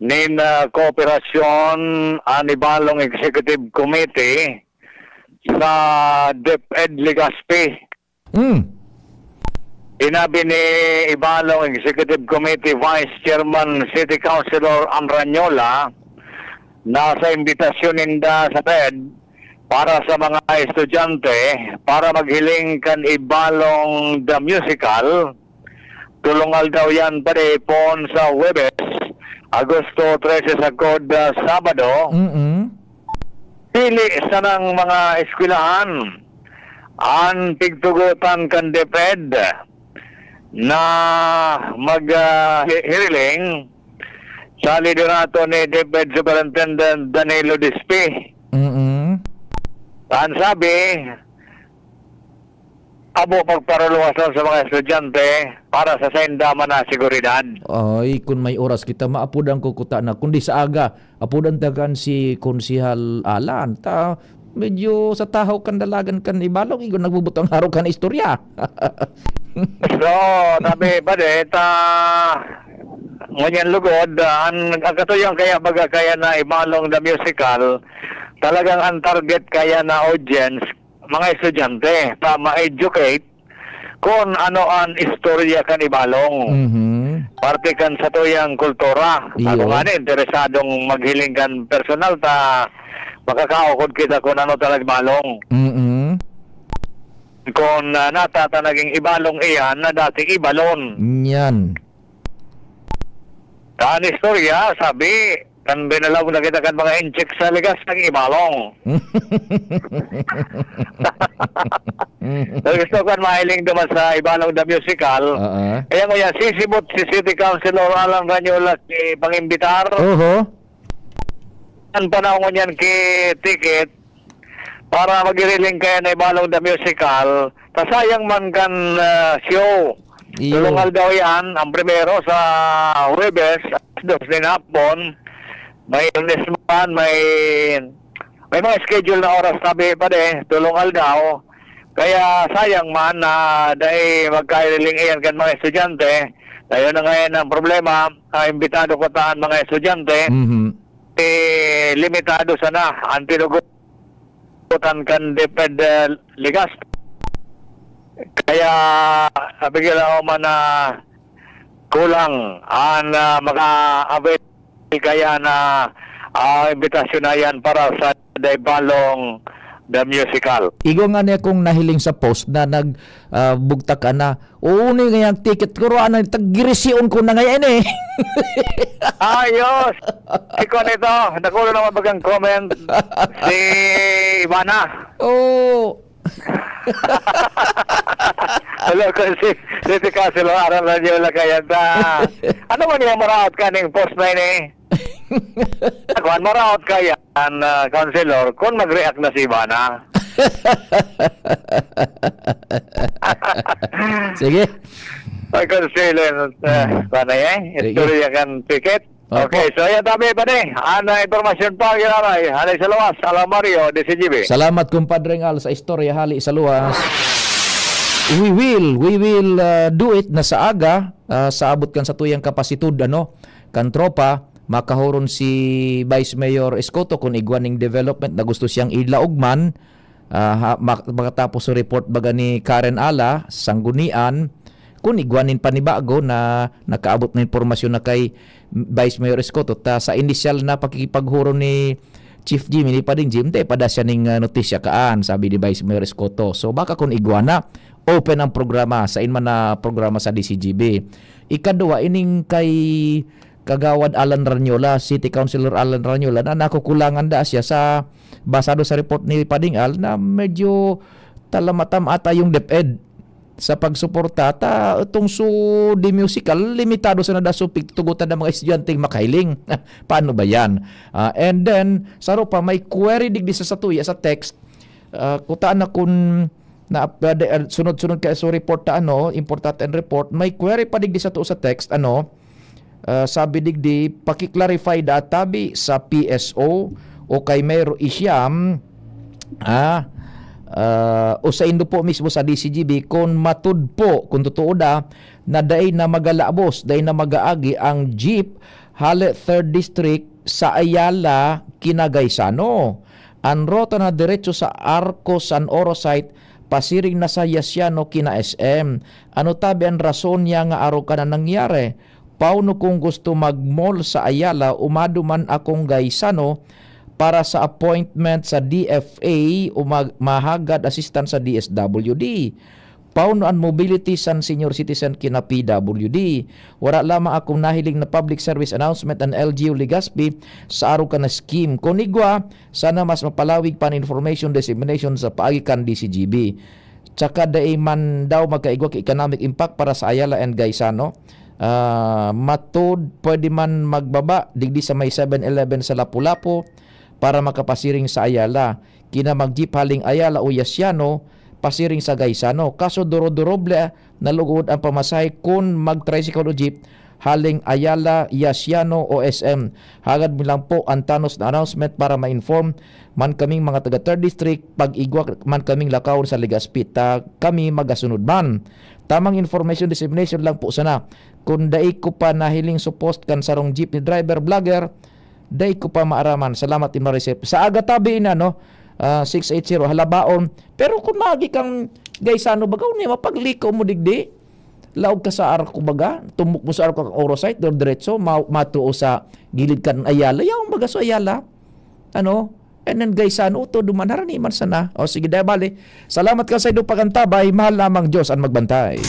nin kooperasyon anibalong Executive Committee sa DepEd Legazpi. Inabi ni Ibalong Executive Committee Vice Chairman City Councilor Amranyola na sa imbitasyon ninda sa DepEd para sa mga estudyante para maghiling kan Ibalong the Musical. Tulungal daw yan Pade pon sa Webes Agosto 13 sa Sabado. Pili sa ng mga eskwelahan ang pigtugutan kan DepEd na maghiriling sa liderato ni DepEd Superintendent Danilo Dispi. Saan sabi, abo pagparuluwasan sa mga estudyante para sa saindaman na seguridad. Ay, kung may oras kita, maapudan ko kuta na. Kundi sa aga, apudan tagan si Konsihal Alan. Medyo sa tahaw kan dalagan kan Ibalong, igon nagbubutang haro kan istorya. So, sabi pa ngunyan lugod, ang katuyang kaya baga kaya na Ibalong the Musical, talagang ang target kaya na audience, mga estudyante, pa ma-educate kung ano ang istorya kan Ibalong. Parte kan sa tuyang kultura. Ako nga interesadong maghiling kan personal makakaukod kita kung ano talagang Ibalong. Kung natata naging Ibalong iyan na dating Ibalon. Yan. Kan istorya, sabi, kan binalaw na kita kan mga inchik sa ligas ng Ibalong. Gusto kan mahiling naman sa Ibalong the Musical. Kaya mo yan, sisibot si City Councilor Alan Ranyola si pangimbitar. ang panahon yan kay ticket para magiriling kayo na ibalong the musical. Kasayang man kan show. Tulungal daw yan, ang primero sa Huwebes, dos din hapon. May illness man, may mga schedule na oras sabi pa tulungal daw. Kaya sayang man na dahil magkailing iyan kan mga estudyante. Tayo na ngayon ang problema, imbitado ko taan mga estudyante. Limitado sana ang tinugutan kan DepEd Ligas. Kaya bigyan ako man na kulang ang maka-avail kaya na imbitasyon na yan para sa Daibalong the musical. Igo nga niya kung nahiling sa post na nagbugta ka na, uuni nga yung ticket ko roan, tag-girisiyon ko na ngayon eh. Ayos! Ikaw nito, nakulo naman bagang comment si Ivana. Oh! Hello, kasi Casilo, aral na niyo lang kaya ano man yung maraot ka ng post na yun eh? Kung maraot ka yan, Councilor, kung mag-react na si Ivana. Sige. Ay, Councilor, paano yan? Ito rin yan ticket. Okay, so yan tabi pa Ana informasyon pa ginaray. Halay sa luwas. Alam Mario, DCGB. Salamat kumpadre Al sa istorya hali sa luwas. We will do it na sa aga sa abot kan sa tuyang kapasitud kan tropa makahoron si Vice Mayor Escoto kung igwaning development na gusto siyang ilaugman makatapos sa report baga ni Karen Ala sanggunian kung igwanin panibago na nakaabot na informasyon na kay Vice Mayor Escoto sa initial na pakikipaghuro ni Chief Jimmy ni Pading Jim pada siya ning notisya kaan sabi ni Vice Mayor Escoto. So baka kung igwana open ang programa sa inman na programa sa DCGB. Ikadua ining kay Kagawad Alan Ranyola, City Councilor Alan Ranyola na nakukulangan da siya sa basado sa report ni Pading Al na medyo talamatam ata yung DepEd sa pagsuporta ta itong di musical limitado sa nadasupig tugutan ng mga estudyanteng makailing. Paano ba yan? And then saro pa may query digdi sa tuya sa text kutaan na kun na sunod-sunod kay so report ta important and report may query pa digdi sa to sa text sabi digdi paki-clarify databi sa PSO o kay Mayor Isyam o sa indo po mismo sa DCGB kung matud po kung totoo na day na magalabos day na magaagi ang jeep hale 3rd District sa Ayala Kinagaysano ang rota na diretso sa Arco San Oro site pasiring na sa Yasiano kina SM ano tabi ang rason niya nga araw ka na nangyari pauno kung gusto mag-mall sa Ayala umaduman akong Gaysano para sa appointment sa DFA o mahagad assistant sa DSWD. Pauno ang mobility san senior citizen kina PWD. Wala lamang akong nahiling na public service announcement ang LGU Legazpi sa araw ka na scheme. Kunigwa, sana mas mapalawig pa information dissemination sa paagikan DCGB. Tsaka daay man daw magkaigwa economic impact para sa Ayala and Gaysano. Matod, pwede man magbaba digdi sa may 7-Eleven sa Lapu-Lapu para makapasiring sa Ayala. Kina mag-jeep haling Ayala o Yasiano, pasiring sa Gaysano. Kaso duro-duroble na lugod ang pamasahe kung mag-tricycle o jeep haling Ayala, Yasiano o SM. Hagad mo lang po ang tanos na announcement para ma-inform man kaming mga taga 3rd District pag-igwa man kaming lakaw sa Legazpi. Kami magasunod man. Tamang information dissemination lang po sana. Kung daig ko pa nahiling suppost kan sarong jeep ni driver vlogger, day ko pa maaraman. Salamat in ma-receive. Sa aga tabi na 680 halabaon. Pero kung magi kang Gaysano bagaw ni mapagliko mo digdi. Laog ka sa Arco baga, tumuk mo sa Arco kang Orosite, diretso matuo sa gilid kan Ayala. Yaong baga so Ayala. And then Gaysano to dumanara ni man sana. O sige dahil bali. Salamat ka sa ido pagantabay. Mahal lamang Diyos ang magbantay.